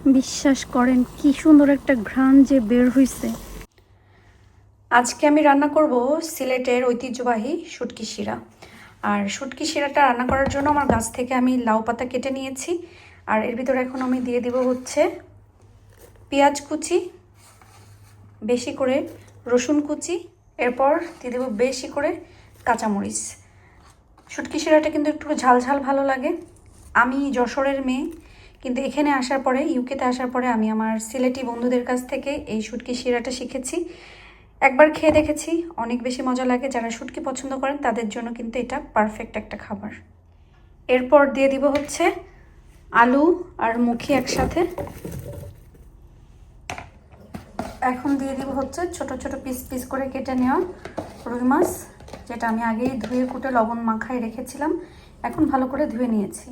বিশ্বাস করেন কি সুন্দর একটা ঘ্রাণ যে বের হইছে। আজকে আমি রান্না করব সিলেটের ঐতিহ্যবাহী শুটকি শিরা। আর শুটকি শিরাটা রান্না করার জন্য আমার গাছ থেকে আমি লাউ পাতা কেটে নিয়েছি। আর এর ভিতরে এখন আমি দিয়ে দিব হচ্ছে পেঁয়াজ কুচি, বেশি করে রসুন কুচি, এরপর দিয়ে দেবো বেশি করে কাঁচামরিচ। শুটকি শিরাটা কিন্তু একটু ঝাল ঝাল ভালো লাগে। আমি যশোরের মেয়ে, কিন্তু এখানে আসার পরে, ইউকেতে আসার পরে আমি আমার সিলেটি বন্ধুদের কাছ থেকে এই শুটকি শিরাটা শিখেছি। একবার খেয়ে দেখেছি, অনেক বেশি মজা লাগে। যারা শুটকি পছন্দ করেন তাদের জন্য কিন্তু এটা পারফেক্ট একটা খাবার। এরপর দিয়ে দিব হচ্ছে আলু আর মুখি একসাথে। এখন দিয়ে দিব হচ্ছে ছোট ছোট পিস পিস করে কেটে নেওয়া রুই মাছ, যেটা আমি আগেই ধুয়ে কুটে লবণ মাখায় রেখেছিলাম। এখন ভালো করে ধুয়ে নিয়েছি।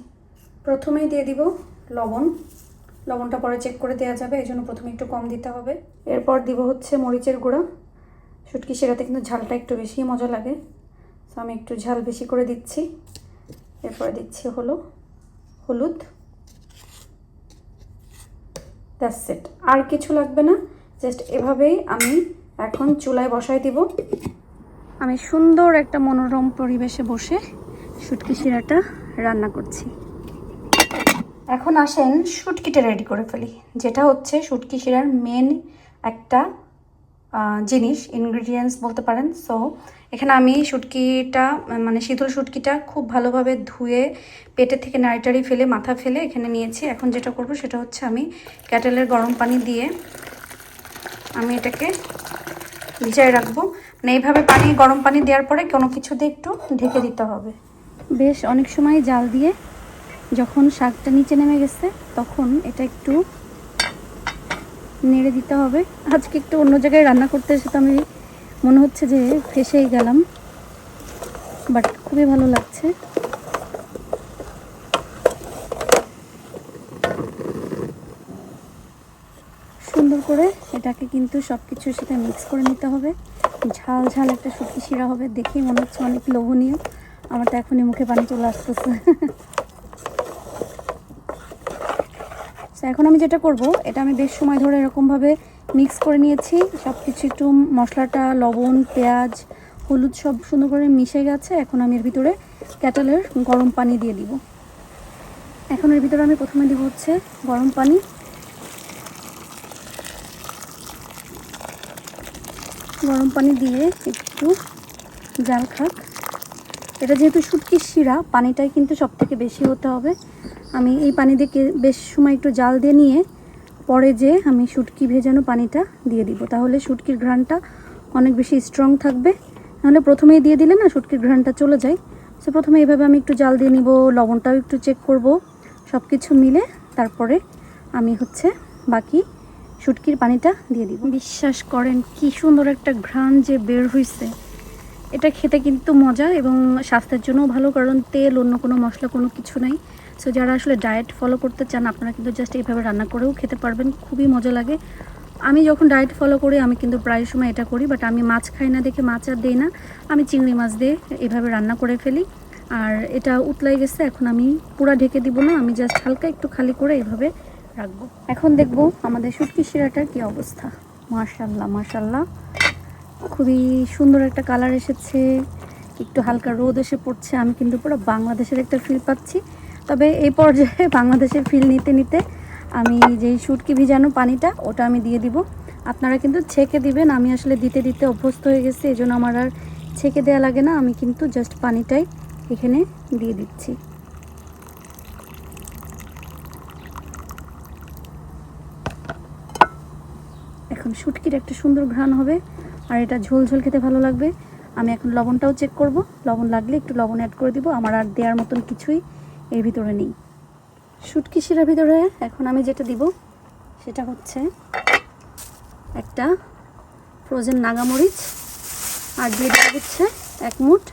প্রথমেই দিয়ে দিব লবণ। লবণটা পরে চেক করে দেওয়া যাবে, এই জন্য প্রথমে একটু কম দিতে হবে। এরপর দিব হচ্ছে মরিচের গুঁড়া। শুটকি শিরাতে কিন্তু ঝালটা একটু বেশি মজা লাগে, তো আমি একটু ঝাল বেশি করে দিচ্ছি। এরপরে দিচ্ছি হলো হলুদ। দ্যাটস ইট, আর কিছু লাগবে না। জাস্ট এভাবেই আমি এখন চুলায় বসাই দিব। আমি সুন্দর একটা মনোরম পরিবেশে বসে শুটকি শিরাটা রান্না করছি। এখন আসেন শুটকিটা রেডি করে ফেলি, যেটা হচ্ছে শুটকি শিরার মেন একটা জিনিস, ইনগ্রিডিয়েন্টস বলতে পারেন। সো এখানে আমি শুটকিটা, মানে শীতল শুটকিটা খুব ভালোভাবে ধুয়ে পেটের থেকে নাড়িটাড়ি ফেলে, মাথা ফেলে এখানে নিয়েছি। এখন যেটা করব সেটা হচ্ছে আমি কেটেলের গরম পানি দিয়ে আমি এটাকে ভিজায় রাখবো। মানে এইভাবে গরম পানি দেওয়ার পরে কোনো কিছু দিয়ে একটু ঢেকে দিতে হবে। বেশ অনেক সময় জাল দিয়ে যখন শাকটা নিচে নেমে গেছে তখন এটা একটু নেড়ে দিতে হবে। আজকে একটু অন্য জায়গায় রান্না করতে এসে তো আমি মনে হচ্ছে যে ফেঁসেই গেলাম, বাট খুবই ভালো লাগছে। সুন্দর করে এটাকে কিন্তু সব কিছুর সাথে মিক্স করে নিতে হবে। ঝাল ঝাল একটা শুটকি শিরা হবে, দেখেই মনে হচ্ছে অনেক লোভনীয়। আমার তো এখনই মুখে পানি চলে আসতেছে। এখন আমি যেটা করব, এটা আমি বেশ সময় ধরে এরকমভাবে মিক্স করে নিয়েছি। সব কিছু একটু মশলাটা, লবণ, পেঁয়াজ, হলুদ সব সুন্দর করে মিশে গেছে। এখন আমি এর ভিতরে কেটেলের গরম পানি দিয়ে দিব। এখন এর ভিতরে আমি প্রথমে দিব হচ্ছে গরম পানি। গরম পানি দিয়ে একটু জাল খাক। এটা যেহেতু শুটকির শিরা, পানিটাই কিন্তু সব থেকে বেশি হতে হবে। আমি এই পানি দিয়ে বেশ সময় একটু জাল দিয়ে নিয়ে পরে যে আমি শুটকি ভেজানো পানিটা দিয়ে দিব, তাহলে শুটকির ঘ্রাণটা অনেক বেশি স্ট্রং থাকবে। নাহলে প্রথমেই দিয়ে দিলে না শুটকির ঘ্রাণটা চলে যায়। সো প্রথমে এইভাবে আমি একটু জাল দিয়ে নিব, লবণটাও একটু চেক করব, সব কিছু মিলে তারপরে আমি হচ্ছে বাকি শুটকির পানিটা দিয়ে দিব। বিশ্বাস করেন কি সুন্দর একটা ঘ্রাণ যে বের হইছে। এটা খেতে কিন্তু মজা এবং স্বাস্থ্যের জন্যও ভালো, কারণ তেল, অন্য কোনো মশলা কোনো কিছু নাই। সো যারা আসলে ডায়েট ফলো করতে চান আপনারা কিন্তু জাস্ট এইভাবে রান্না করেও খেতে পারবেন, খুবই মজা লাগে। আমি যখন ডায়েট ফলো করি আমি কিন্তু প্রায় সময় এটা করি, বাট আমি মাছ খাই না দেখে মাছ আর দিই না, আমি চিংড়ি মাছ দিয়ে এইভাবে রান্না করে ফেলি। আর এটা উতলাই গেছে, এখন আমি পুরা ঢেকে দিব না, আমি জাস্ট হালকা একটু খালি করে এইভাবে রাখবো। এখন দেখবো আমাদের শুটকি শিরাটার কী অবস্থা। মাশাল্লাহ মাশাল্লাহ, খুবই সুন্দর একটা কালার এসেছে, একটু হালকা রোদ এসে পড়ছে। আমি কিন্তু পুরো বাংলাদেশের একটা ফিল পাচ্ছি। তবে এই পর্যায়ে বাংলাদেশের ফিল নিতে নিতে আমি যেই শুটকি ভিজানো পানিটা ওটা আমি দিয়ে দিব। আপনারা কিন্তু ছেঁকে দিবেন, আমি আসলে দিতে দিতে অভ্যস্ত হয়ে গেছি, এই জন্য আমার আর ছেঁকে দেওয়া লাগে না। আমি কিন্তু জাস্ট পানিটাই এখানে দিয়ে দিচ্ছি। এখন শুটকির একটা সুন্দর ঘ্রাণ হবে আর এটা ঝোল ঝোল খেতে ভালো লাগবে। আমি এখন লবণটাও চেক করব, লবণ লাগলে একটু লবণ অ্যাড করে দিব। আমার আর দেওয়ার মতন কিছুই এর ভিতরে নেই। শুটকি শিরার ভিতরে এখন আমি যেটা দিব সেটা হচ্ছে একটা ফ্রোজেন নাগামরিচ, আর দিয়ে দেওয়া হচ্ছে এক মুঠ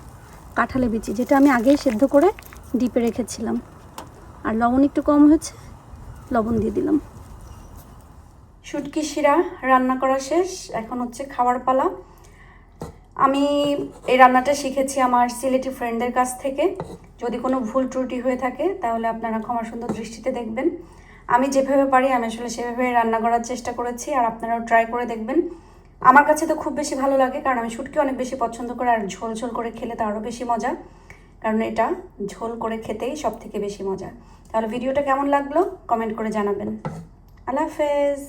কাঁঠালে বিচি, যেটা আমি আগেই সেদ্ধ করে ডিপে রেখেছিলাম। আর লবণ একটু কম হয়েছে, লবণ দিয়ে দিলাম। শুটকি শিরা রান্না করা শেষ, এখন হচ্ছে খাওয়ার পালা। আমি এই রান্নাটা শিখেছি আমার সিলেটি ফ্রেন্ডদের কাছ থেকে। যদি কোনো ভুল ত্রুটি হয়ে থাকে তাহলে আপনারা ক্ষমা সুন্দর দৃষ্টিতে দেখবেন। আমি যেভাবে পারি আমি আসলে সেভাবে রান্না করার চেষ্টা করেছি, আর আপনারাও ট্রাই করে দেখবেন। আমার কাছে তো খুব বেশি ভালো লাগে, কারণ আমি শুটকি অনেক বেশি পছন্দ করি, আর ঝোল ঝোল করে খেলে তো আরও বেশি মজা, কারণ এটা ঝোল করে খেতেই সব থেকে বেশি মজা। তাহলে ভিডিওটা কেমন লাগলো কমেন্ট করে জানাবেন। আল্লাহ হাফেজ।